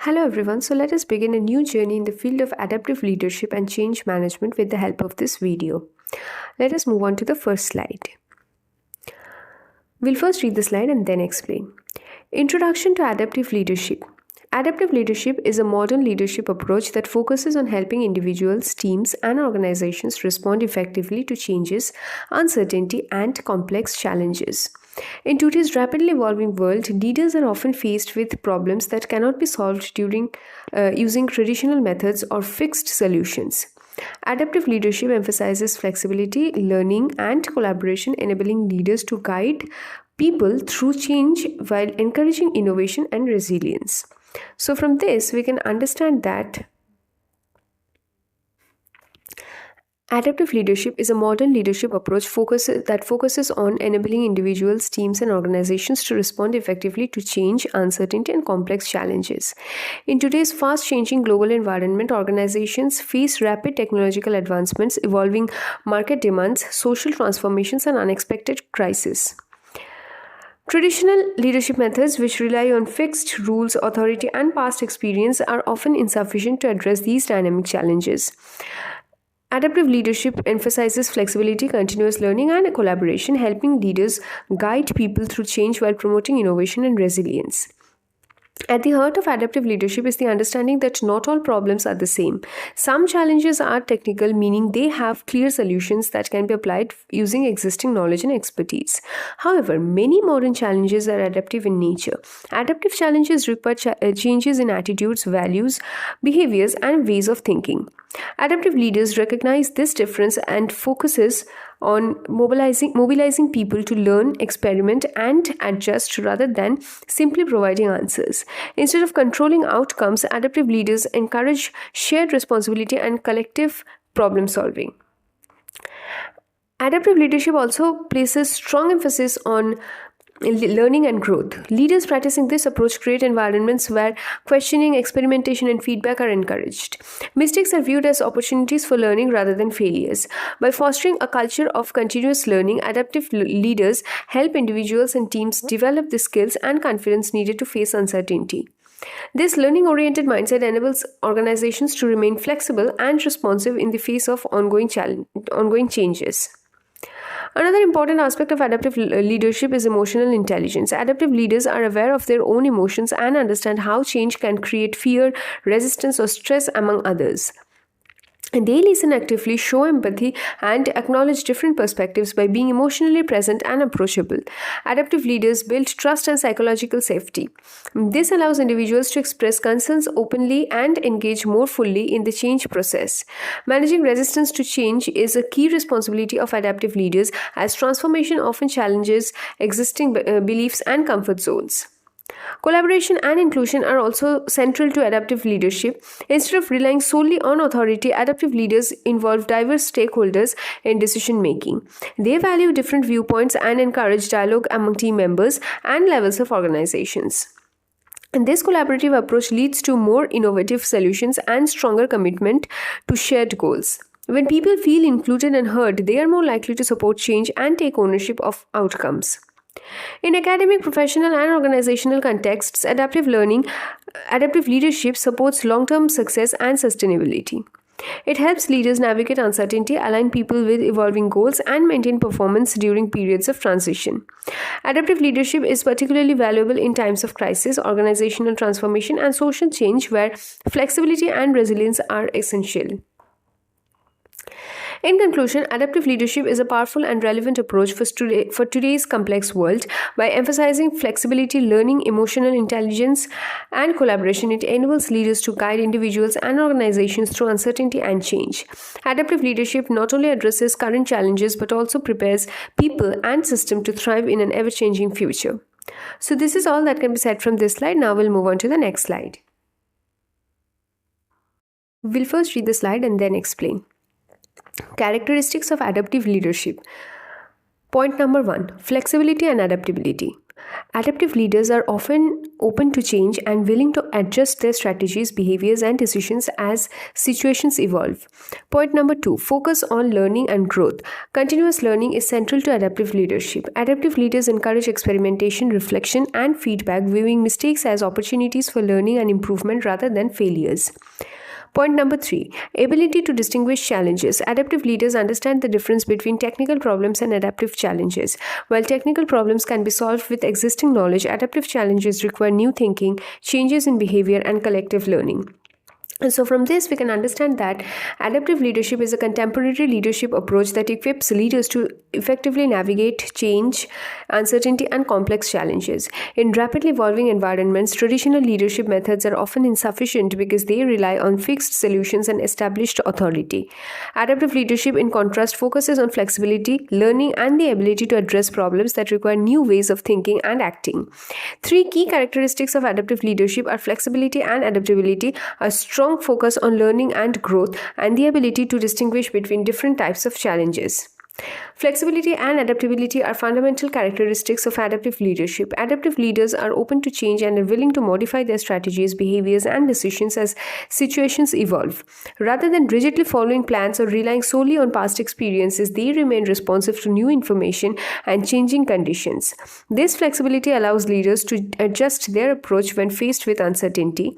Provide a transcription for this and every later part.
Hello everyone, so let us begin a new journey in the field of adaptive leadership and change management with the help of this video. Let us move on to the first slide. We'll first read the slide and then explain. Introduction to adaptive leadership. Adaptive leadership is a modern leadership approach that focuses on helping individuals, teams, and organizations respond effectively to changes, uncertainty, and complex challenges. In today's rapidly evolving world, leaders are often faced with problems that cannot be solved using traditional methods or fixed solutions. Adaptive leadership emphasizes flexibility, learning, and collaboration, enabling leaders to guide people through change while encouraging innovation and resilience. So from this, we can understand that adaptive leadership is a modern leadership approach that focuses on enabling individuals, teams, and organizations to respond effectively to change, uncertainty, and complex challenges. In today's fast-changing global environment, organizations face rapid technological advancements, evolving market demands, social transformations, and unexpected crises. Traditional leadership methods, which rely on fixed rules, authority, and past experience, are often insufficient to address these dynamic challenges. Adaptive leadership emphasizes flexibility, continuous learning, and collaboration, helping leaders guide people through change while promoting innovation and resilience. At the heart of adaptive leadership is the understanding that not all problems are the same. Some challenges are technical, meaning they have clear solutions that can be applied using existing knowledge and expertise. However, many modern challenges are adaptive in nature. Adaptive challenges require changes in attitudes, values, behaviors, and ways of thinking. Adaptive leaders recognize this difference and focuses on mobilizing people to learn, experiment, and adjust rather than simply providing answers. Instead of controlling outcomes, adaptive leaders encourage shared responsibility and collective problem solving. Adaptive leadership also places strong emphasis on learning and growth. Leaders practicing this approach create environments where questioning, experimentation, and feedback are encouraged. Mistakes are viewed as opportunities for learning rather than failures. By fostering a culture of continuous learning, adaptive leaders help individuals and teams develop the skills and confidence needed to face uncertainty. This learning-oriented mindset enables organizations to remain flexible and responsive in the face of ongoing changes. Another important aspect of adaptive leadership is emotional intelligence. Adaptive leaders are aware of their own emotions and understand how change can create fear, resistance, or stress among others. And they listen actively, show empathy, and acknowledge different perspectives by being emotionally present and approachable. Adaptive leaders build trust and psychological safety. This allows individuals to express concerns openly and engage more fully in the change process. Managing resistance to change is a key responsibility of adaptive leaders, as transformation often challenges existing beliefs and comfort zones. Collaboration and inclusion are also central to adaptive leadership. Instead of relying solely on authority, adaptive leaders involve diverse stakeholders in decision making. They value different viewpoints and encourage dialogue among team members and levels of organizations. And this collaborative approach leads to more innovative solutions and stronger commitment to shared goals. When people feel included and heard, they are more likely to support change and take ownership of outcomes. In academic, professional, and organizational contexts, adaptive leadership supports long-term success and sustainability. It helps leaders navigate uncertainty, align people with evolving goals, and maintain performance during periods of transition. Adaptive leadership is particularly valuable in times of crisis, organizational transformation, and social change, where flexibility and resilience are essential. In conclusion, adaptive leadership is a powerful and relevant approach for today's complex world. By emphasizing flexibility, learning, emotional intelligence, and collaboration, it enables leaders to guide individuals and organizations through uncertainty and change. Adaptive leadership not only addresses current challenges but also prepares people and systems to thrive in an ever-changing future. So this is all that can be said from this slide. Now we'll move on to the next slide. We'll first read the slide and then explain. Characteristics of adaptive leadership. Point number 1. Flexibility and adaptability. Adaptive leaders are often open to change and willing to adjust their strategies, behaviors, and decisions as situations evolve. Point number 2, focus on learning and growth. Continuous learning is central to adaptive leadership. Adaptive leaders encourage experimentation, reflection, and feedback, viewing mistakes as opportunities for learning and improvement rather than failures. Point number 3, ability to distinguish challenges. Adaptive leaders understand the difference between technical problems and adaptive challenges. While technical problems can be solved with existing knowledge, adaptive challenges require new thinking, changes in behavior, and collective learning. And so from this, we can understand that adaptive leadership is a contemporary leadership approach that equips leaders to effectively navigate change, uncertainty, and complex challenges. In rapidly evolving environments, traditional leadership methods are often insufficient because they rely on fixed solutions and established authority. Adaptive leadership, in contrast, focuses on flexibility, learning, and the ability to address problems that require new ways of thinking and acting. 3 key characteristics of adaptive leadership are flexibility and adaptability, a strong focus on learning and growth, and the ability to distinguish between different types of challenges. Flexibility and adaptability are fundamental characteristics of adaptive leadership. Adaptive leaders are open to change and are willing to modify their strategies, behaviors, and decisions as situations evolve. Rather than rigidly following plans or relying solely on past experiences, they remain responsive to new information and changing conditions. This flexibility allows leaders to adjust their approach when faced with uncertainty,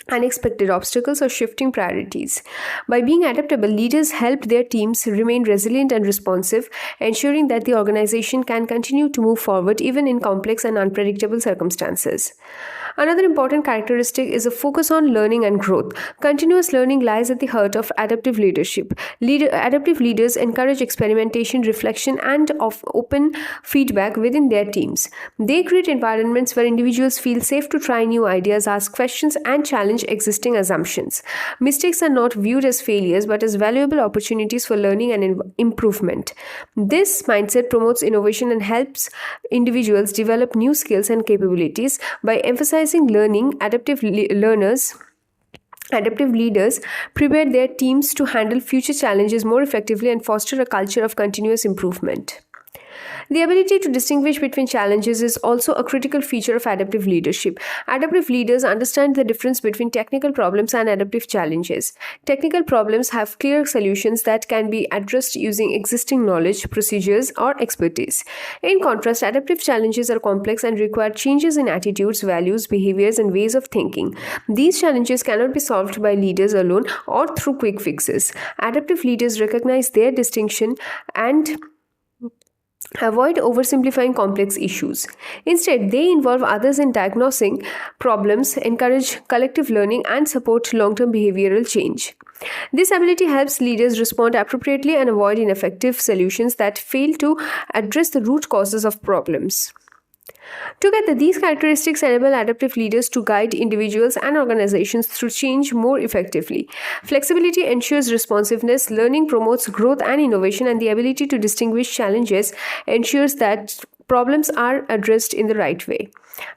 unexpected obstacles, or shifting priorities. By being adaptable, leaders help their teams remain resilient and responsive, ensuring that the organization can continue to move forward even in complex and unpredictable circumstances. Another important characteristic is a focus on learning and growth. Continuous learning lies at the heart of adaptive leadership. Adaptive leaders encourage experimentation, reflection, and open feedback within their teams. They create environments where individuals feel safe to try new ideas, ask questions, and challenge existing assumptions. Mistakes are not viewed as failures but as valuable opportunities for learning and improvement. This mindset promotes innovation and helps individuals develop new skills and capabilities. By emphasizing learning, adaptive leaders prepare their teams to handle future challenges more effectively and foster a culture of continuous improvement. The ability to distinguish between challenges is also a critical feature of adaptive leadership. Adaptive leaders understand the difference between technical problems and adaptive challenges. Technical problems have clear solutions that can be addressed using existing knowledge, procedures, or expertise. In contrast, adaptive challenges are complex and require changes in attitudes, values, behaviors, and ways of thinking. These challenges cannot be solved by leaders alone or through quick fixes. Adaptive leaders recognize their distinction and avoid oversimplifying complex issues. Instead, they involve others in diagnosing problems, encourage collective learning, and support long-term behavioral change. This ability helps leaders respond appropriately and avoid ineffective solutions that fail to address the root causes of problems. Together, these characteristics enable adaptive leaders to guide individuals and organizations through change more effectively. Flexibility ensures responsiveness, learning promotes growth and innovation, and the ability to distinguish challenges ensures that problems are addressed in the right way.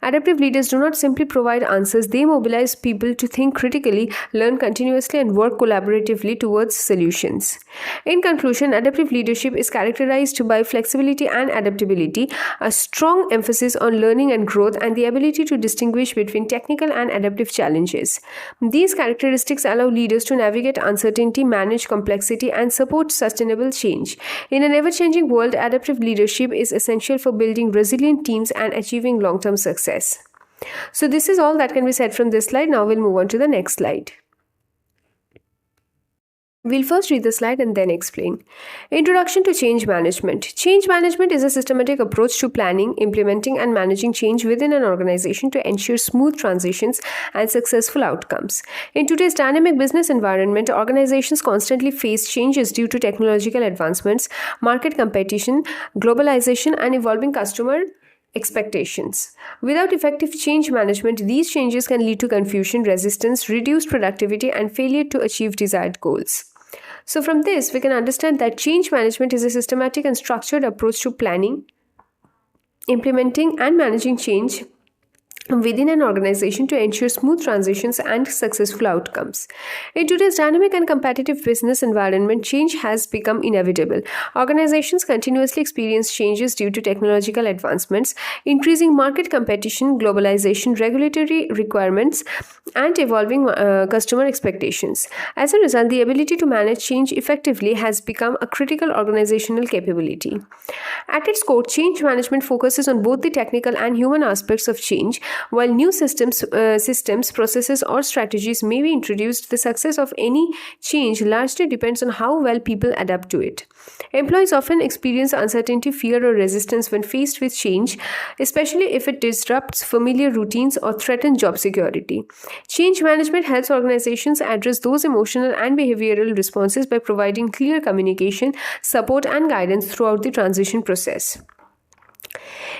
Adaptive leaders do not simply provide answers, they mobilize people to think critically, learn continuously, and work collaboratively towards solutions. In conclusion, adaptive leadership is characterized by flexibility and adaptability, a strong emphasis on learning and growth, and the ability to distinguish between technical and adaptive challenges. These characteristics allow leaders to navigate uncertainty, manage complexity, and support sustainable change. In an ever-changing world, adaptive leadership is essential for building resilient teams and achieving long-term success. So this is all that can be said from this slide. Now we'll move on to the next slide. We'll first read the slide and then explain. Introduction to change management. Change management is a systematic approach to planning, implementing, and managing change within an organization to ensure smooth transitions and successful outcomes. In today's dynamic business environment, organizations constantly face changes due to technological advancements, market competition, globalization, and evolving customer expectations. Without effective change management, these changes can lead to confusion, resistance, reduced productivity, and failure to achieve desired goals. So from this, we can understand that change management is a systematic and structured approach to planning, implementing, and managing change within an organization to ensure smooth transitions and successful outcomes. In today's dynamic and competitive business environment, change has become inevitable. Organizations continuously experience changes due to technological advancements, increasing market competition, globalization, regulatory requirements, and evolving customer expectations. As a result, the ability to manage change effectively has become a critical organizational capability. At its core, change management focuses on both the technical and human aspects of change. While new systems, processes, or strategies may be introduced, the success of any change largely depends on how well people adapt to it. Employees often experience uncertainty, fear, or resistance when faced with change, especially if it disrupts familiar routines or threatens job security. Change management helps organizations address those emotional and behavioral responses by providing clear communication, support, and guidance throughout the transition process.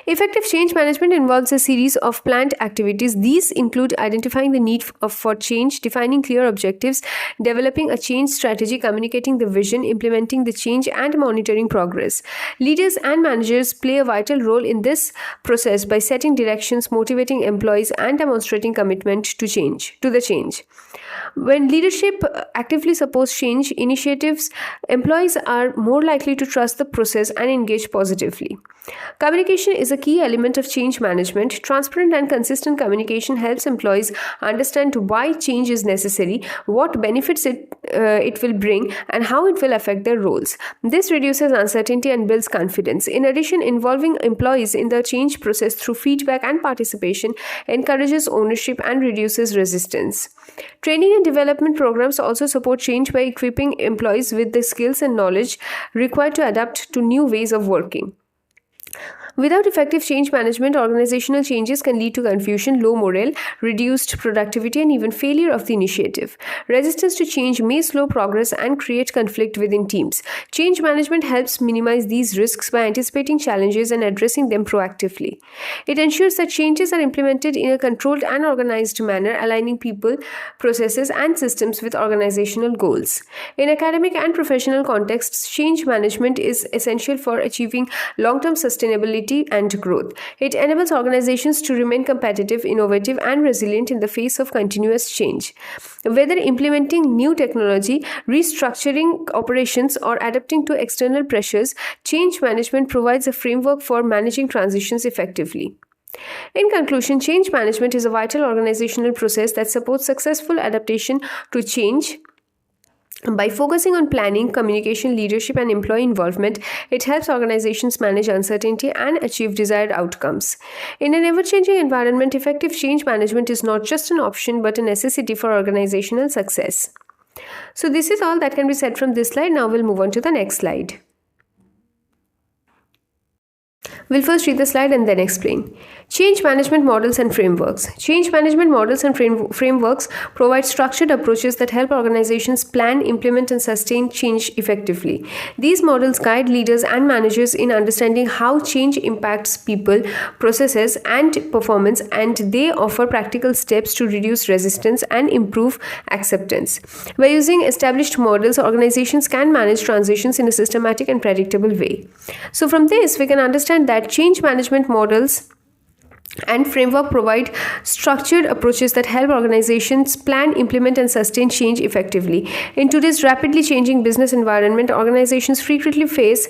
Effective change management involves a series of planned activities. These include identifying the need for change, defining clear objectives, developing a change strategy, communicating the vision, implementing the change, and monitoring progress. Leaders and managers play a vital role in this process by setting directions, motivating employees, and demonstrating commitment to the change. When leadership actively supports change initiatives, employees are more likely to trust the process and engage positively. Communication is a key element of change management. Transparent and consistent communication helps employees understand why change is necessary, what benefits it will bring, and how it will affect their roles. This reduces uncertainty and builds confidence. In addition, involving employees in the change process through feedback and participation encourages ownership and reduces resistance. Training and development programs also support change by equipping employees with the skills and knowledge required to adapt to new ways of working. Without effective change management, organizational changes can lead to confusion, low morale, reduced productivity, and even failure of the initiative. Resistance to change may slow progress and create conflict within teams. Change management helps minimize these risks by anticipating challenges and addressing them proactively. It ensures that changes are implemented in a controlled and organized manner, aligning people, processes, and systems with organizational goals. In academic and professional contexts, change management is essential for achieving long-term sustainability and growth. It enables organizations to remain competitive, innovative, and resilient in the face of continuous change. Whether implementing new technology, restructuring operations, or adapting to external pressures, change management provides a framework for managing transitions effectively. In conclusion, change management is a vital organizational process that supports successful adaptation to change. By focusing on planning, communication, leadership, and employee involvement, it helps organizations manage uncertainty and achieve desired outcomes. In an ever-changing environment, effective change management is not just an option but a necessity for organizational success. So this is all that can be said from this slide. Now we'll move on to the next slide. We'll first read the slide and then explain. Change management models and frameworks. Change management models and frameworks provide structured approaches that help organizations plan, implement, and sustain change effectively. These models guide leaders and managers in understanding how change impacts people, processes, and performance, and they offer practical steps to reduce resistance and improve acceptance. By using established models, organizations can manage transitions in a systematic and predictable way. So from this, we can understand that change management models and framework provide structured approaches that help organizations plan, implement, and sustain change effectively. In today's rapidly changing business environment, organizations frequently face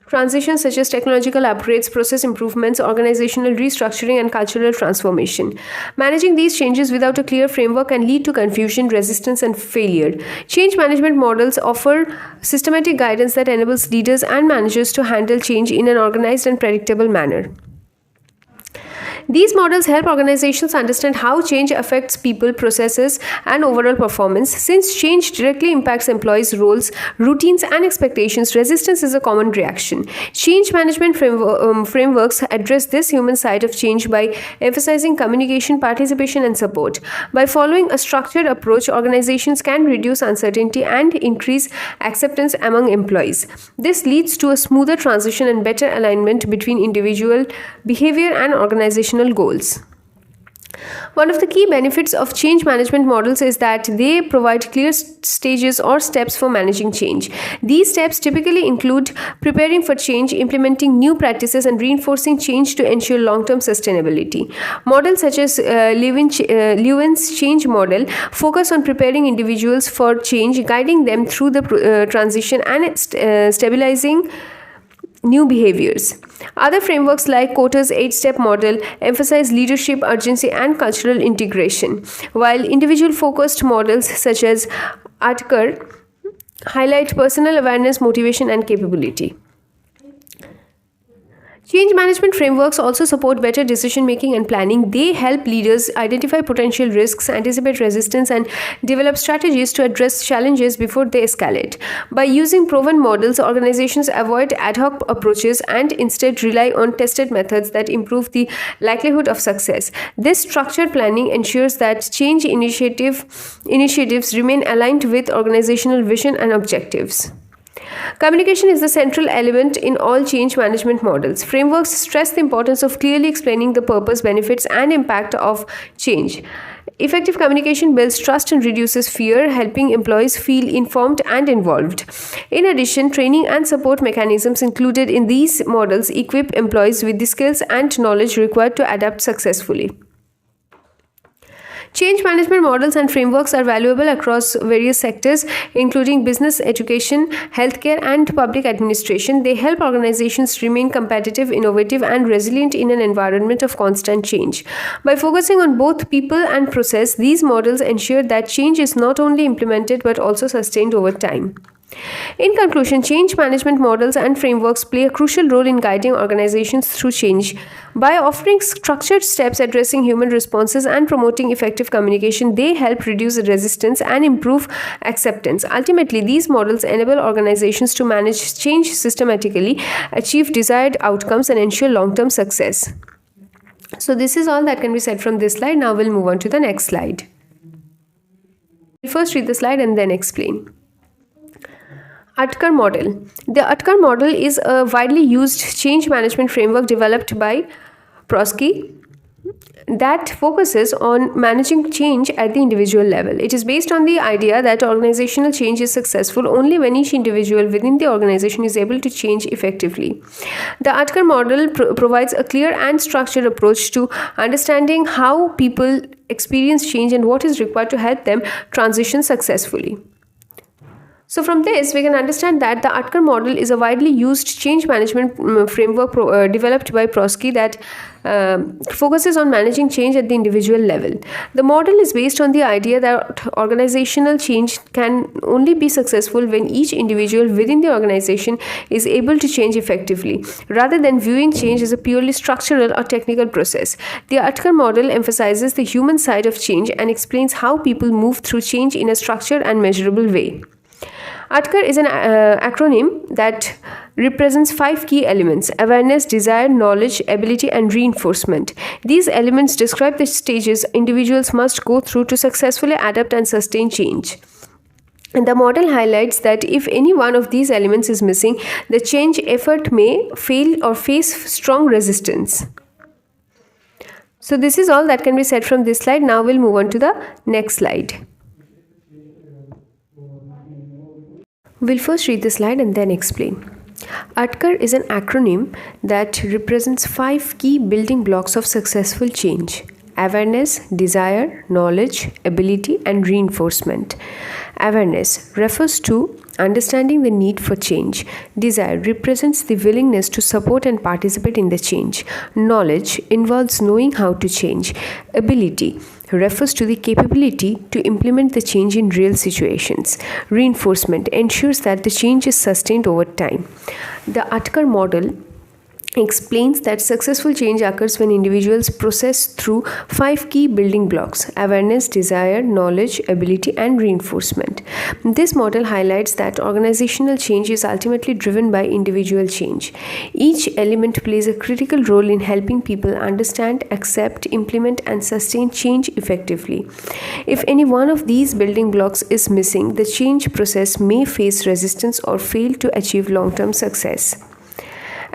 transitions such as technological upgrades, process improvements, organizational restructuring, and cultural transformation. Managing these changes without a clear framework can lead to confusion, resistance, and failure. Change management models offer systematic guidance that enables leaders and managers to handle change in an organized and predictable manner. These models help organizations understand how change affects people, processes, and overall performance. Since change directly impacts employees' roles, routines, and expectations, resistance is a common reaction. Change management frameworks address this human side of change by emphasizing communication, participation, and support. By following a structured approach, organizations can reduce uncertainty and increase acceptance among employees. This leads to a smoother transition and better alignment between individual behavior and organizational goals. One of the key benefits of change management models is that they provide clear stages or steps for managing change. These steps typically include preparing for change, implementing new practices, and reinforcing change to ensure long-term sustainability. Models such as Lewin's change model focus on preparing individuals for change, guiding them through the transition, and stabilizing new behaviors. Other frameworks like Kotter's 8-step model emphasize leadership, urgency, and cultural integration, while individual-focused models such as Adkar highlight personal awareness, motivation, and capability. Change management frameworks also support better decision making and planning. They help leaders identify potential risks, anticipate resistance, and develop strategies to address challenges before they escalate. By using proven models, organizations avoid ad hoc approaches and instead rely on tested methods that improve the likelihood of success. This structured planning ensures that change initiatives remain aligned with organizational vision and objectives. Communication is the central element in all change management models. Frameworks stress the importance of clearly explaining the purpose, benefits, and impact of change. Effective communication builds trust and reduces fear, helping employees feel informed and involved. In addition, training and support mechanisms included in these models equip employees with the skills and knowledge required to adapt successfully. Change management models and frameworks are valuable across various sectors, including business, education, healthcare, and public administration. They help organizations remain competitive, innovative, and resilient in an environment of constant change. By focusing on both people and process, these models ensure that change is not only implemented but also sustained over time. In conclusion, change management models and frameworks play a crucial role in guiding organizations through change. By offering structured steps addressing human responses and promoting effective communication, they help reduce resistance and improve acceptance. Ultimately, these models enable organizations to manage change systematically, achieve desired outcomes, and ensure long-term success. So this is all that can be said from this slide. Now we'll move on to the next slide. We'll first read the slide and then explain. Adkar model. The Adkar model is a widely used change management framework developed by Prosky that focuses on managing change at the individual level. It is based on the idea that organizational change is successful only when each individual within the organization is able to change effectively. The Adkar model provides a clear and structured approach to understanding how people experience change and what is required to help them transition successfully. So from this, we can understand that the Adkar model is a widely used change management framework developed by Prosky that focuses on managing change at the individual level. The model is based on the idea that organizational change can only be successful when each individual within the organization is able to change effectively, rather than viewing change as a purely structural or technical process. The Adkar model emphasizes the human side of change and explains how people move through change in a structured and measurable way. Adkar is an acronym that represents 5 key elements: awareness, desire, knowledge, ability, and reinforcement. These elements describe the stages individuals must go through to successfully adapt and sustain change. And the model highlights that if any one of these elements is missing, the change effort may fail or face strong resistance. So this is all that can be said from this slide. Now we'll move on to the next slide. We'll first read the slide and then explain. Adkar is an acronym that represents 5 key building blocks of successful change: awareness, desire, knowledge, ability, and reinforcement. Awareness refers to understanding the need for change. Desire represents the willingness to support and participate in the change. Knowledge involves knowing how to change. Ability refers to the capability to implement the change in real situations. Reinforcement ensures that the change is sustained over time. The Adkar model explains that successful change occurs when individuals process through 5 key building blocks: awareness, desire, knowledge, ability, and reinforcement. This model highlights that organizational change is ultimately driven by individual change. Each element plays a critical role in helping people understand, accept, implement, and sustain change effectively. If any one of these building blocks is missing, the change process may face resistance or fail to achieve long-term success.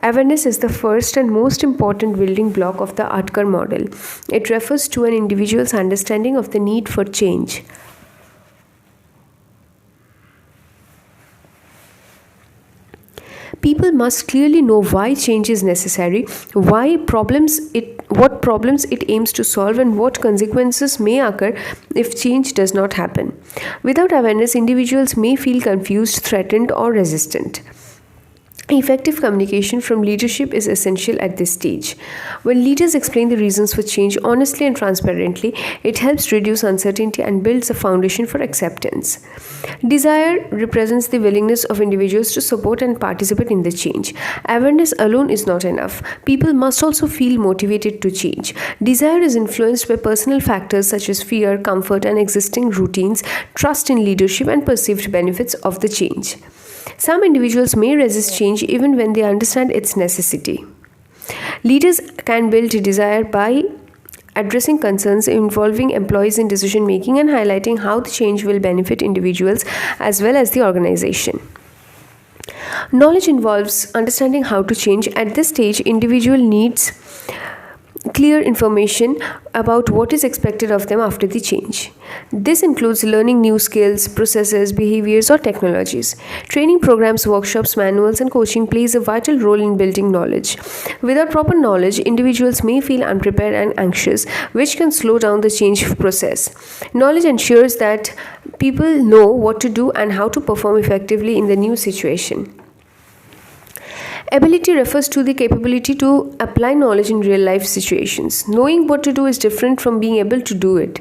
Awareness is the first and most important building block of the Adkar model. It refers to an individual's understanding of the need for change. People must clearly know why change is necessary, what problems it aims to solve, and what consequences may occur if change does not happen. Without awareness, individuals may feel confused, threatened, or resistant. Effective communication from leadership is essential at this stage. When leaders explain the reasons for change honestly and transparently, it helps reduce uncertainty and builds a foundation for acceptance. Desire represents the willingness of individuals to support and participate in the change. Awareness alone is not enough. People must also feel motivated to change. Desire is influenced by personal factors such as fear, comfort, and existing routines, trust in leadership, and perceived benefits of the change. Some individuals may resist change even when they understand its necessity. Leaders can build desire by addressing concerns involving employees in decision making and highlighting how the change will benefit individuals as well as the organization. Knowledge involves understanding how to change. At this stage, individual needs clear information about what is expected of them after the change. This includes learning new skills, processes, behaviors, or technologies. Training programs, workshops, manuals, and coaching plays a vital role in building knowledge. Without proper knowledge, individuals may feel unprepared and anxious, which can slow down the change process. Knowledge ensures that people know what to do and how to perform effectively in the new situation. Ability refers to the capability to apply knowledge in real life situations. Knowing what to do is different from being able to do it.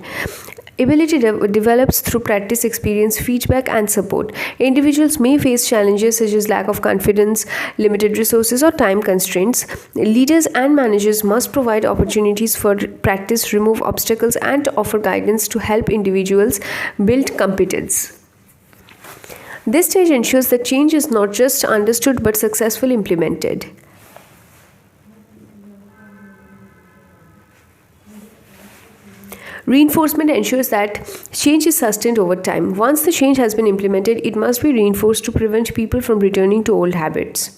Ability develops through practice, experience, feedback, and support. Individuals may face challenges such as lack of confidence, limited resources, or time constraints. Leaders and managers must provide opportunities for practice, remove obstacles, and offer guidance to help individuals build competence. This stage ensures that change is not just understood but successfully implemented. Reinforcement ensures that change is sustained over time. Once the change has been implemented, it must be reinforced to prevent people from returning to old habits.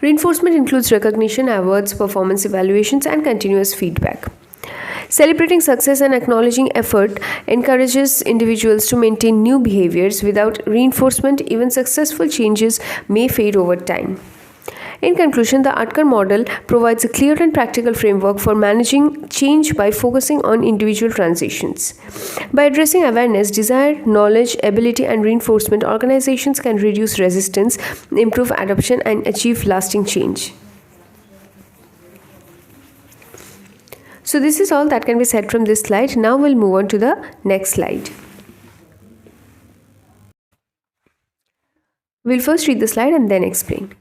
Reinforcement includes recognition, awards, performance evaluations, and continuous feedback. Celebrating success and acknowledging effort encourages individuals to maintain new behaviors. Without reinforcement, even successful changes may fade over time. In conclusion, the Adkar model provides a clear and practical framework for managing change by focusing on individual transitions. By addressing awareness, desire, knowledge, ability, and reinforcement, organizations can reduce resistance, improve adoption, and achieve lasting change. So this is all that can be said from this slide. Now we'll move on to the next slide. We'll first read the slide and then explain.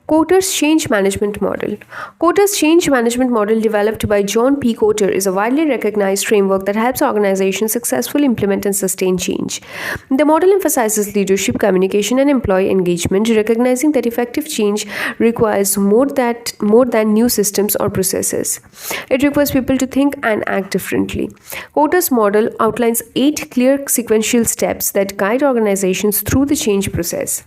Kotter's Change Management Model. Kotter's Change Management Model, developed by John P. Kotter, is a widely recognized framework that helps organizations successfully implement and sustain change. The model emphasizes leadership, communication, and employee engagement, recognizing that effective change requires more than new systems or processes. It requires people to think and act differently. Kotter's model outlines 8 clear sequential steps that guide organizations through the change process.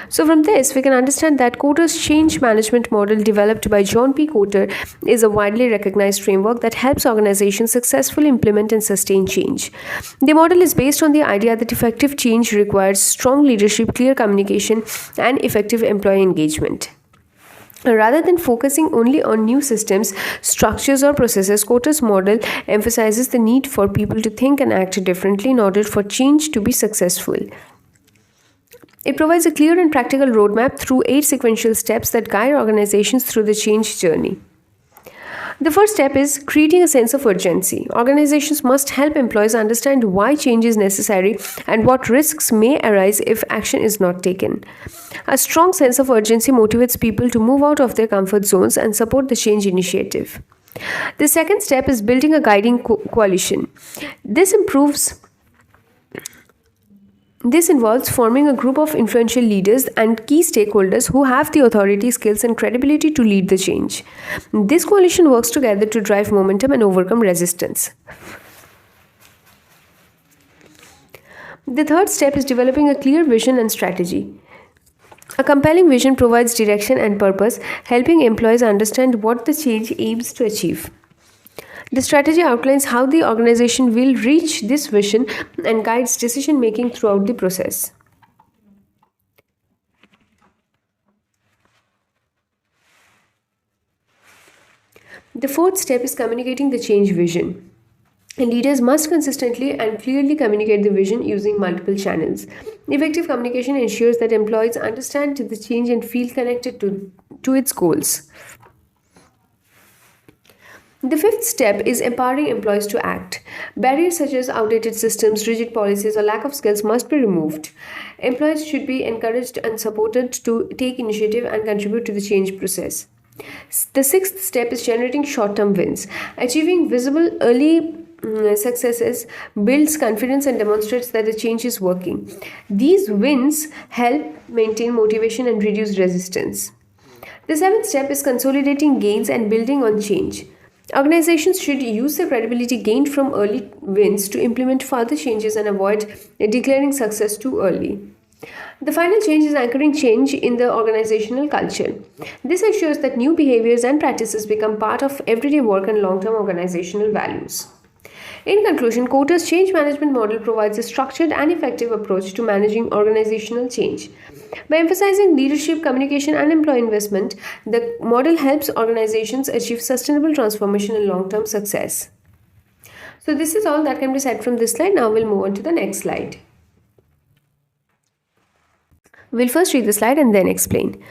So from this, we can understand that Kotter's Change Management Model, developed by John P. Kotter, is a widely recognized framework that helps organizations successfully implement and sustain change. The model is based on the idea that effective change requires strong leadership, clear communication, and effective employee engagement. Rather than focusing only on new systems, structures, or processes, Kotter's model emphasizes the need for people to think and act differently in order for change to be successful. It provides a clear and practical roadmap through 8 sequential steps that guide organizations through the change journey. The first step is creating a sense of urgency. Organizations must help employees understand why change is necessary and what risks may arise if action is not taken. A strong sense of urgency motivates people to move out of their comfort zones and support the change initiative. The second step is building a guiding coalition. This involves forming a group of influential leaders and key stakeholders who have the authority, skills, and credibility to lead the change. This coalition works together to drive momentum and overcome resistance. The third step is developing a clear vision and strategy. A compelling vision provides direction and purpose, helping employees understand what the change aims to achieve. The strategy outlines how the organization will reach this vision and guides decision making throughout the process. The fourth step is communicating the change vision. Leaders must consistently and clearly communicate the vision using multiple channels. Effective communication ensures that employees understand the change and feel connected to its goals. The fifth step is empowering employees to act. Barriers such as outdated systems, rigid policies, or lack of skills must be removed. Employees should be encouraged and supported to take initiative and contribute to the change process. The sixth step is generating short term wins. Achieving visible early successes builds confidence and demonstrates that the change is working. These wins help maintain motivation and reduce resistance. The seventh step is consolidating gains and building on change. Organizations should use the credibility gained from early wins to implement further changes and avoid declaring success too early. The final change is anchoring change in the organizational culture. This ensures that new behaviors and practices become part of everyday work and long term organizational values. In conclusion, Kotter's change management model provides a structured and effective approach to managing organizational change. By emphasizing leadership, communication, and employee investment, the model helps organizations achieve sustainable transformation and long term success. So, this is all that can be said from this slide. Now, we'll move on to the next slide. We'll first read the slide and then explain.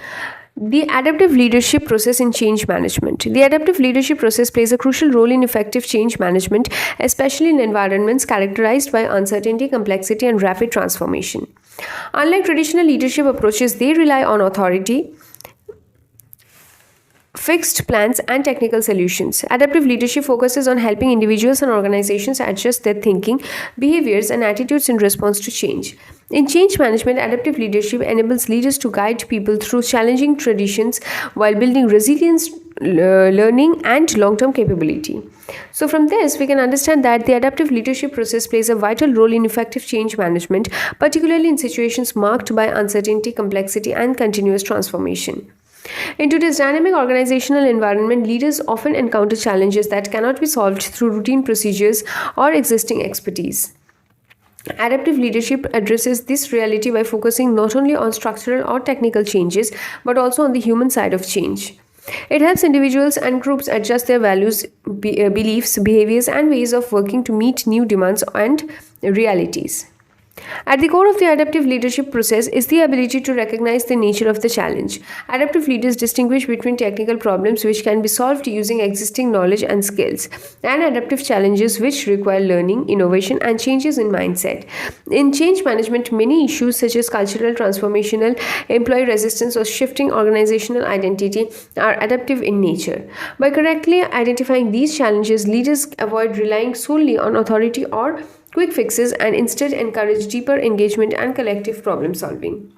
The adaptive leadership process in change management. The adaptive leadership process plays a crucial role in effective change management, especially in environments characterized by uncertainty, complexity, and rapid transformation. Unlike traditional leadership approaches, they rely on authority, fixed plans, and technical solutions. Adaptive leadership focuses on helping individuals and organizations adjust their thinking, behaviors, and attitudes in response to change. In change management, adaptive leadership enables leaders to guide people through challenging traditions while building resilience, learning, and long-term capability. So from this, we can understand that the adaptive leadership process plays a vital role in effective change management, particularly in situations marked by uncertainty, complexity, and continuous transformation. In today's dynamic organizational environment, leaders often encounter challenges that cannot be solved through routine procedures or existing expertise. Adaptive leadership addresses this reality by focusing not only on structural or technical changes, but also on the human side of change. It helps individuals and groups adjust their values, beliefs, behaviors, and ways of working to meet new demands and realities. At the core of the adaptive leadership process is the ability to recognize the nature of the challenge. Adaptive leaders distinguish between technical problems which can be solved using existing knowledge and skills, and adaptive challenges which require learning, innovation, and changes in mindset. In change management, many issues such as cultural, transformational, employee resistance, or shifting organizational identity are adaptive in nature. By correctly identifying these challenges, leaders avoid relying solely on authority or quick fixes and instead encourage deeper engagement and collective problem solving.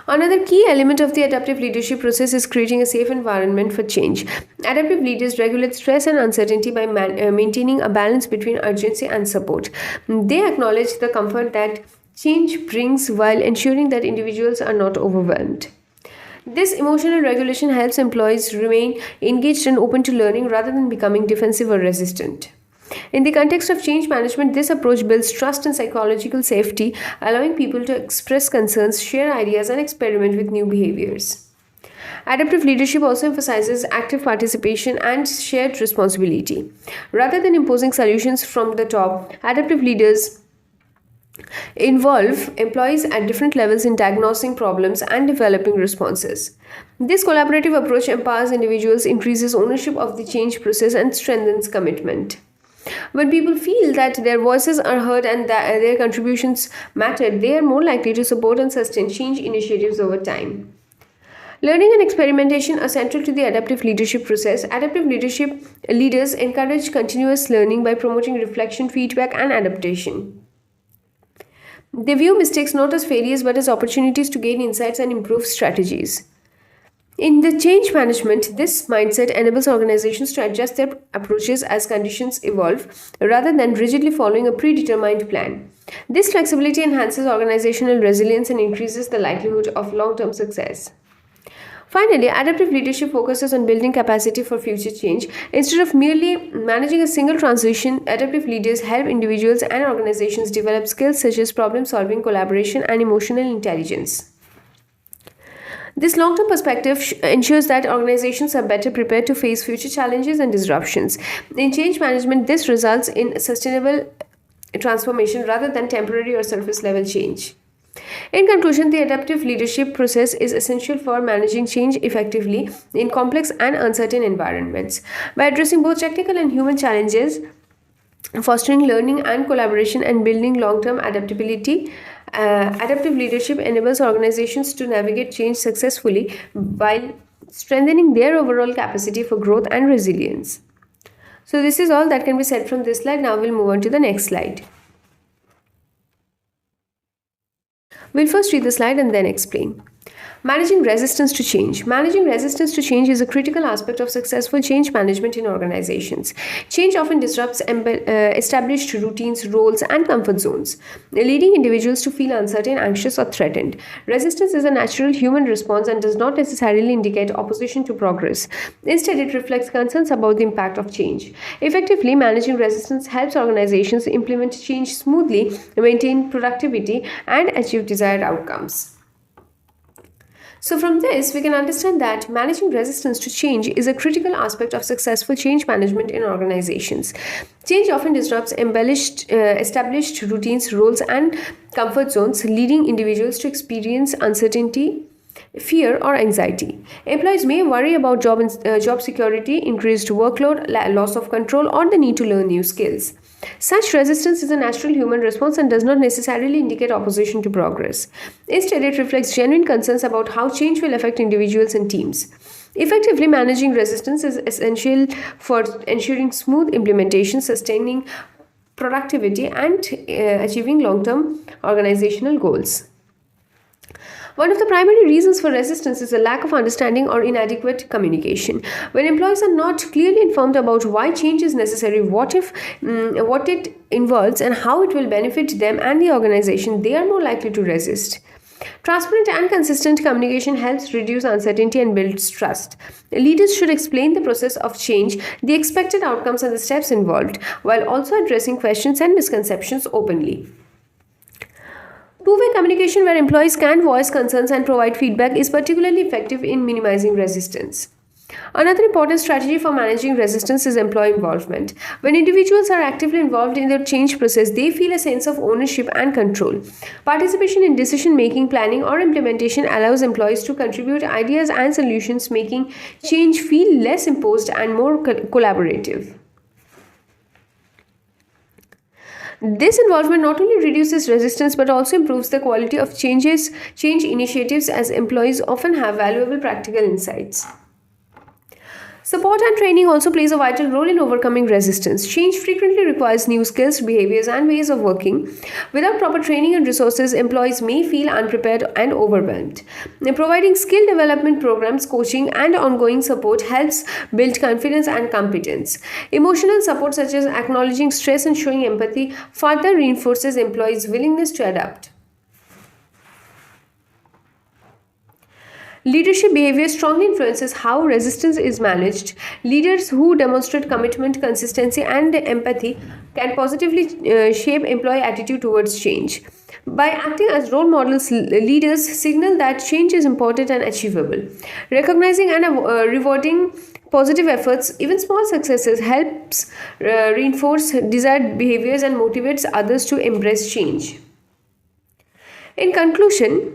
Another key element of the adaptive leadership process is creating a safe environment for change. Adaptive leaders regulate stress and uncertainty by maintaining a balance between urgency and support. They acknowledge the comfort that change brings while ensuring that individuals are not overwhelmed. This emotional regulation helps employees remain engaged and open to learning rather than becoming defensive or resistant. In the context of change management, this approach builds trust and psychological safety, allowing people to express concerns, share ideas, and experiment with new behaviors. Adaptive leadership also emphasizes active participation and shared responsibility. Rather than imposing solutions from the top, adaptive leaders involve employees at different levels in diagnosing problems and developing responses. This collaborative approach empowers individuals, increases ownership of the change process, and strengthens commitment. When people feel that their voices are heard and that their contributions matter, they are more likely to support and sustain change initiatives over time. Learning and experimentation are central to the adaptive leadership process. Adaptive leadership leaders encourage continuous learning by promoting reflection, feedback, and adaptation. They view mistakes not as failures but as opportunities to gain insights and improve strategies. In the change management, this mindset enables organizations to adjust their approaches as conditions evolve rather than rigidly following a predetermined plan. This flexibility enhances organizational resilience and increases the likelihood of long term success. Finally, adaptive leadership focuses on building capacity for future change. Instead of merely managing a single transition, adaptive leaders help individuals and organizations develop skills such as problem solving, collaboration, and emotional intelligence. This long term perspective ensures that organizations are better prepared to face future challenges and disruptions. In change management, this results in sustainable transformation rather than temporary or surface level change. In conclusion, the adaptive leadership process is essential for managing change effectively in complex and uncertain environments. By addressing both technical and human challenges, fostering learning and collaboration, and building long term adaptability, adaptive leadership enables organizations to navigate change successfully while strengthening their overall capacity for growth and resilience. So, this is all that can be said from this slide. Now, we'll move on to the next slide. We'll first read the slide and then explain. Managing resistance to change. Managing resistance to change is a critical aspect of successful change management in organizations. Change often disrupts established routines, roles, and comfort zones, leading individuals to feel uncertain, anxious, or threatened. Resistance is a natural human response and does not necessarily indicate opposition to progress. Instead, it reflects concerns about the impact of change. Effectively managing resistance helps organizations implement change smoothly, maintain productivity, and achieve desired outcomes. So, from this, we can understand that managing resistance to change is a critical aspect of successful change management in organizations. Change often disrupts established routines, roles, and comfort zones, leading individuals to experience uncertainty, fear, or anxiety. Employees may worry about job security, increased workload, loss of control, or the need to learn new skills. Such resistance is a natural human response and does not necessarily indicate opposition to progress. Instead, it reflects genuine concerns about how change will affect individuals and teams. Effectively managing resistance is essential for ensuring smooth implementation, sustaining productivity, and achieving long term organizational goals. One of the primary reasons for resistance is a lack of understanding or inadequate communication. When employees are not clearly informed about why change is necessary, what it involves, and how it will benefit them and the organization, they are more likely to resist. Transparent and consistent communication helps reduce uncertainty and builds trust. Leaders should explain the process of change, the expected outcomes, and the steps involved, while also addressing questions and misconceptions openly. Two-way communication, where employees can voice concerns and provide feedback, is particularly effective in minimizing resistance. Another important strategy for managing resistance is employee involvement. When individuals are actively involved in the change process, they feel a sense of ownership and control. Participation in decision-making, planning, or implementation allows employees to contribute ideas and solutions, making change feel less imposed and more collaborative. This involvement not only reduces resistance but also improves the quality of change initiatives, as employees often have valuable practical insights. Support and training also plays a vital role in overcoming resistance. Change frequently requires new skills, behaviors, and ways of working. Without proper training and resources, employees may feel unprepared and overwhelmed. Providing skill development programs, coaching, and ongoing support helps build confidence and competence. Emotional support, such as acknowledging stress and showing empathy, further reinforces employees' willingness to adapt. Leadership behavior strongly influences how resistance is managed. Leaders who demonstrate commitment, consistency, and empathy can positively shape employee attitude towards change. By acting as role models, leaders signal that change is important and achievable. Recognizing and rewarding positive efforts, even small successes, helps reinforce desired behaviors and motivates others to embrace change. In conclusion,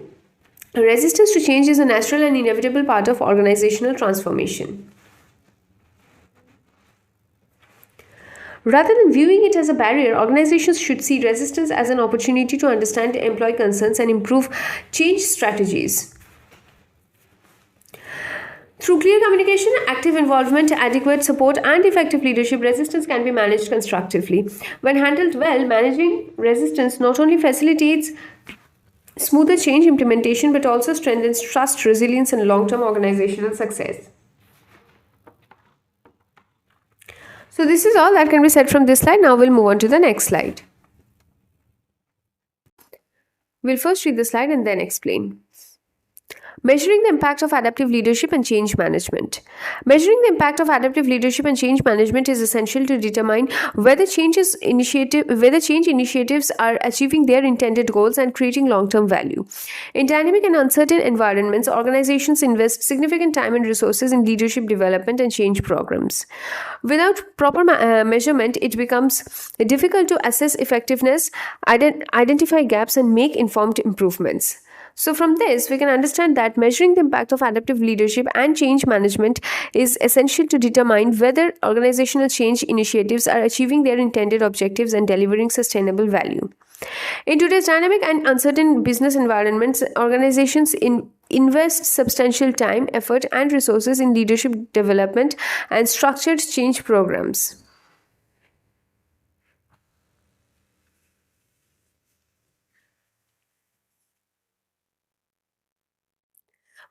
resistance to change is a natural and inevitable part of organizational transformation. Rather than viewing it as a barrier, organizations should see resistance as an opportunity to understand employee concerns and improve change strategies. Through clear communication, active involvement, adequate support, and effective leadership, resistance can be managed constructively. When handled well, managing resistance not only facilitates smoother change implementation, but also strengthens trust, resilience, and long term organizational success. So, this is all that can be said from this slide. Now, we'll move on to the next slide. We'll first read the slide and then explain. Measuring the impact of adaptive leadership and change management. Measuring the impact of adaptive leadership and change management is essential to determine whether change initiatives are achieving their intended goals and creating long-term value. In dynamic and uncertain environments, organizations invest significant time and resources in leadership development and change programs. Without proper measurement, it becomes difficult to assess effectiveness, identify gaps, and make informed improvements. So, from this, we can understand that measuring the impact of adaptive leadership and change management is essential to determine whether organizational change initiatives are achieving their intended objectives and delivering sustainable value. In today's dynamic and uncertain business environments, organizations invest substantial time, effort, and resources in leadership development and structured change programs.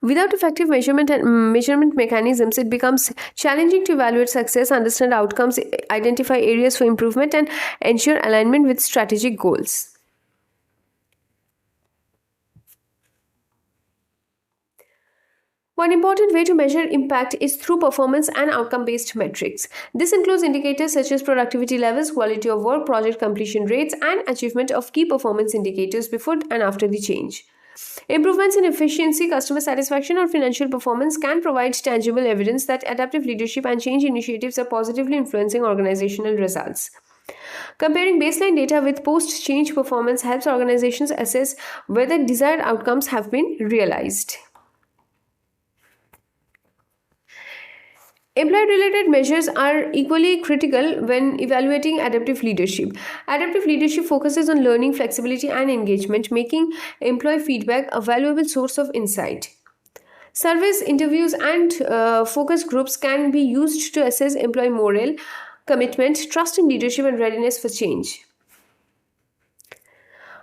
Without effective measurement mechanisms, it becomes challenging to evaluate success, understand outcomes, identify areas for improvement, and ensure alignment with strategic goals. One important way to measure impact is through performance and outcome based metrics. This includes indicators such as productivity levels, quality of work, project completion rates, and achievement of key performance indicators before and after the change. Improvements in efficiency, customer satisfaction, or financial performance can provide tangible evidence that adaptive leadership and change initiatives are positively influencing organizational results. Comparing baseline data with post change performance helps organizations assess whether desired outcomes have been realized. Employee related measures are equally critical when evaluating adaptive leadership. Adaptive leadership focuses on learning, flexibility, and engagement, making employee feedback a valuable source of insight. Surveys, interviews, and focus groups can be used to assess employee morale, commitment, trust in leadership, and readiness for change.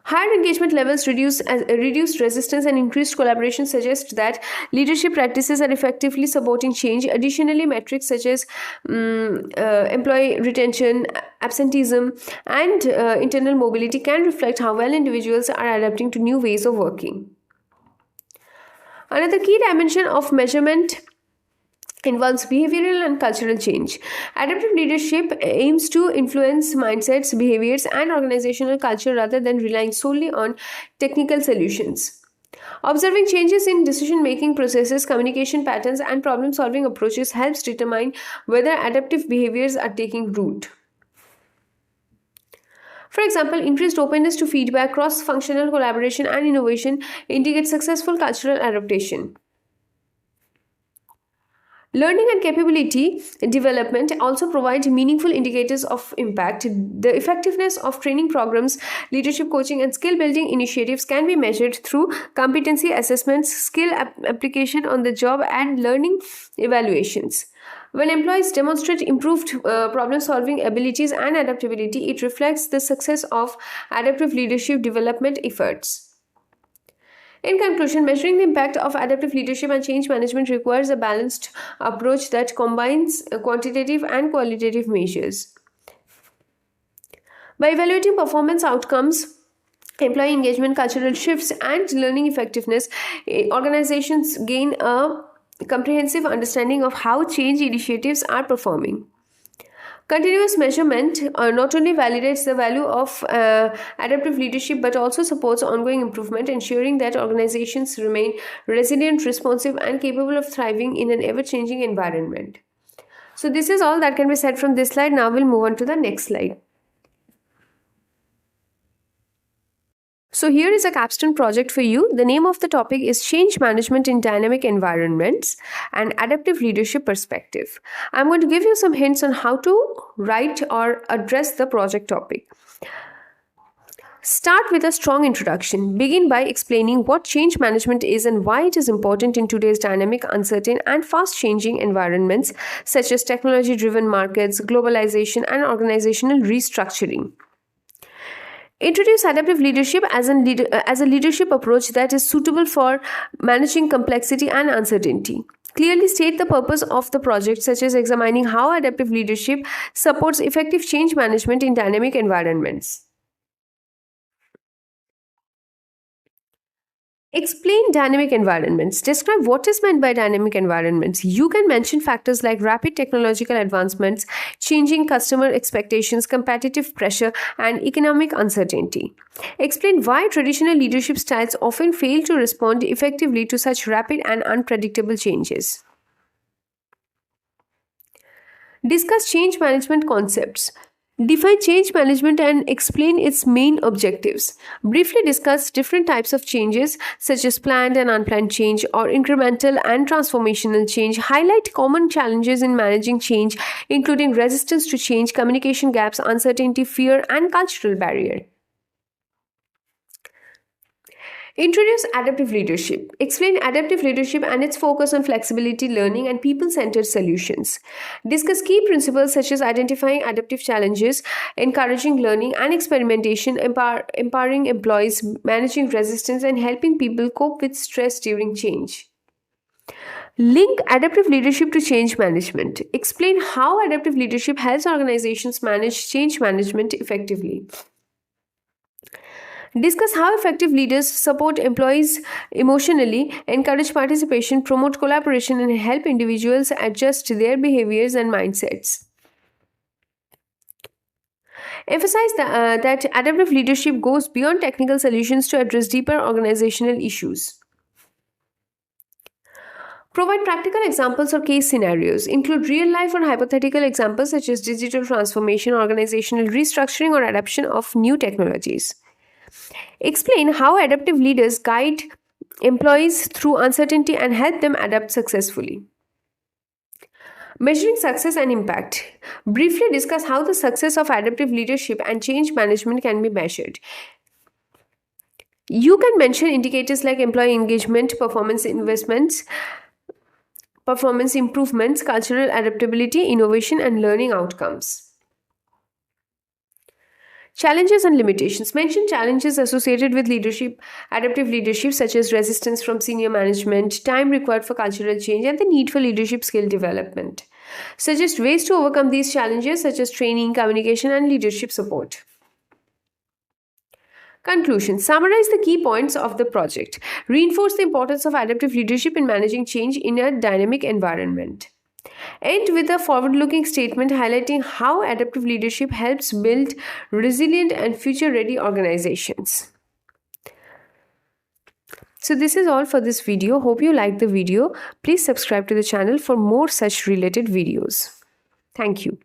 Higher engagement levels, reduced resistance, and increased collaboration suggest that leadership practices are effectively supporting change. Additionally, metrics such as employee retention, absenteeism, and internal mobility can reflect how well individuals are adapting to new ways of working. Another key dimension of measurement involves behavioral and cultural change. Adaptive leadership aims to influence mindsets, behaviors, and organizational culture rather than relying solely on technical solutions. Observing changes in decision making processes, communication patterns, and problem solving approaches helps determine whether adaptive behaviors are taking root. For example, increased openness to feedback, cross functional collaboration, and innovation indicate successful cultural adaptation. Learning and capability development also provide meaningful indicators of impact. The effectiveness of training programs, leadership coaching, and skill building initiatives can be measured through competency assessments, skill application on the job, and learning evaluations. When employees demonstrate improved problem solving abilities and adaptability, it reflects the success of adaptive leadership development efforts. In conclusion, measuring the impact of adaptive leadership and change management requires a balanced approach that combines quantitative and qualitative measures. By evaluating performance outcomes, employee engagement, cultural shifts, and learning effectiveness, organizations gain a comprehensive understanding of how change initiatives are performing. Continuous measurement not only validates the value of adaptive leadership but also supports ongoing improvement, ensuring that organizations remain resilient, responsive, and capable of thriving in an ever changing environment. So, this is all that can be said from this slide. Now, we'll move on to the next slide. So here is a capstone project for you. The name of the topic is Change Management in Dynamic Environments and Adaptive Leadership Perspective. I'm going to give you some hints on how to write or address the project topic. Start with a strong introduction. Begin by explaining what change management is and why it is important in today's dynamic, uncertain, and fast-changing environments such as technology-driven markets, globalization, and organizational restructuring. Introduce adaptive leadership as a leadership approach that is suitable for managing complexity and uncertainty. Clearly state the purpose of the project, such as examining how adaptive leadership supports effective change management in dynamic environments. Explain dynamic environments. Describe what is meant by dynamic environments. You can mention factors like rapid technological advancements, changing customer expectations, competitive pressure, and economic uncertainty. Explain why traditional leadership styles often fail to respond effectively to such rapid and unpredictable changes. Discuss change management concepts. Define change management and explain its main objectives. Briefly discuss different types of changes, such as planned and unplanned change or incremental and transformational change. Highlight common challenges in managing change, including resistance to change, communication gaps, uncertainty, fear, and cultural barrier. Introduce adaptive leadership. Explain adaptive leadership and its focus on flexibility, learning, and people centered solutions. Discuss key principles such as identifying adaptive challenges, encouraging learning and experimentation, empowering employees, managing resistance, and helping people cope with stress during change. Link adaptive leadership to change management. Explain how adaptive leadership helps organizations manage change management effectively. Discuss how effective leaders support employees emotionally, encourage participation, promote collaboration, and help individuals adjust their behaviors and mindsets. Emphasize that adaptive leadership goes beyond technical solutions to address deeper organizational issues. Provide practical examples or case scenarios. Include real life or hypothetical examples such as digital transformation, organizational restructuring, or adoption of new technologies. Explain how adaptive leaders guide employees through uncertainty and help them adapt successfully. Measuring success and impact. Briefly discuss how the success of adaptive leadership and change management can be measured. You can mention indicators like employee engagement, performance improvements, cultural adaptability, innovation, and learning outcomes. Challenges and limitations. Mention challenges associated with adaptive leadership, such as resistance from senior management, time required for cultural change, and the need for leadership skill development. Suggest ways to overcome these challenges, such as training, communication, and leadership support. Conclusion. Summarize the key points of the project. Reinforce the importance of adaptive leadership in managing change in a dynamic environment. End with a forward-looking statement highlighting how adaptive leadership helps build resilient and future-ready organizations. So this is all for this video. Hope you liked the video. Please subscribe to the channel for more such related videos. Thank you.